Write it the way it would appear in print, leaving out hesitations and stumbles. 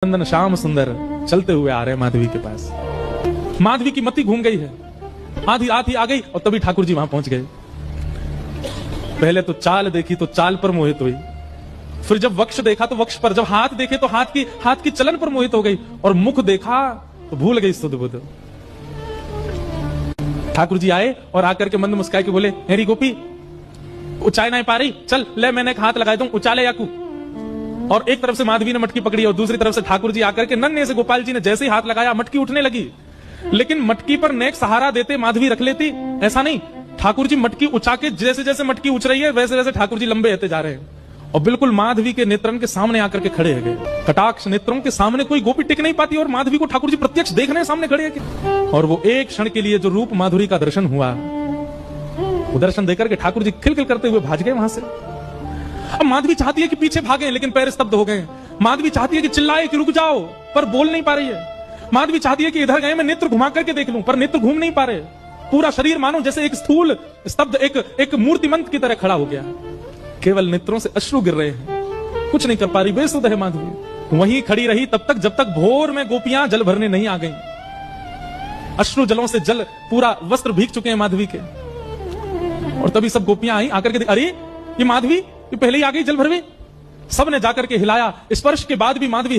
नंदन श्याम सुंदर चलते हुए आ रहे हैं माधवी के पास। माधवी की मति घूम गई है, आधी आधी आ गई और तभी ठाकुर जी वहां पहुंच गए। पहले तो चाल देखी तो चाल पर मोहित हुई, फिर जब वक्ष देखा तो वक्ष पर, जब हाथ देखे तो हाथ की चलन पर मोहित हो गई, और मुख देखा तो भूल गई सुध बुध। ठाकुर जी आए और आकर के मंद मुस्काए के बोले, हेरी गोपी उचाई नहीं पा रही, चल ले मैंने एक हाथ लगाए दूं, उचाले याकू। और एक तरफ से माधवी ने मटकी पकड़ी और दूसरी तरफ से ठाकुर जी आकर के नन्हे से गोपाल जी ने जैसे ही हाथ लगाया मटकी उठने लगी। लेकिन मटकी पर नेक सहारा देते माधवी रख लेती, ऐसा नहीं। ठाकुर जी मटकी उछा के जैसे जैसे मटकी उछ रही है वैसे वैसे ठाकुर जी लंबे होते जा रहे हैं और बिल्कुल माधवी के नेत्रन के सामने आकर के खड़े हो गए। कटाक्ष नेत्रों के सामने कोई गोपी टिक नहीं पाती और माधवी को ठाकुर जी प्रत्यक्ष देखने सामने खड़े हैं। और वो एक क्षण के लिए जो रूप माधुरी का दर्शन हुआ, वो दर्शन देकर के ठाकुर जी खिलखिल करते हुए भाग गए वहां से। अब माधवी चाहती है कि पीछे भागे, लेकिन पैर स्तब्ध हो गए। माधवी चाहती है कि चिल्लाए कि रुक जाओ, पर बोल नहीं पा रही है। माधवी चाहती है कि इधर गए मैं नेत्र घुमा करके देख लूं, पर नेत्र घूम नहीं पा रहे। पूरा शरीर मानो जैसे एक स्थूल स्तब्ध एक मूर्तिमंत की तरह खड़ा हो गया। केवल नेत्रों से अश्रु गिर रहे हैं, कुछ नहीं कर पा रही, बेसुध है माधवी। वहीं खड़ी रही तब तक जब तक भोर में गोपियां जल भरने नहीं आ गई। अश्रु जलों से जल पूरा वस्त्र भीग चुके हैं माधवी के। और तभी सब गोपियां आई, आकर के अरे ये माधवी ये पहले ही आ गई जल भरवे। सबने जाकर के हिलाया, स्पर्श के बाद भी माधवी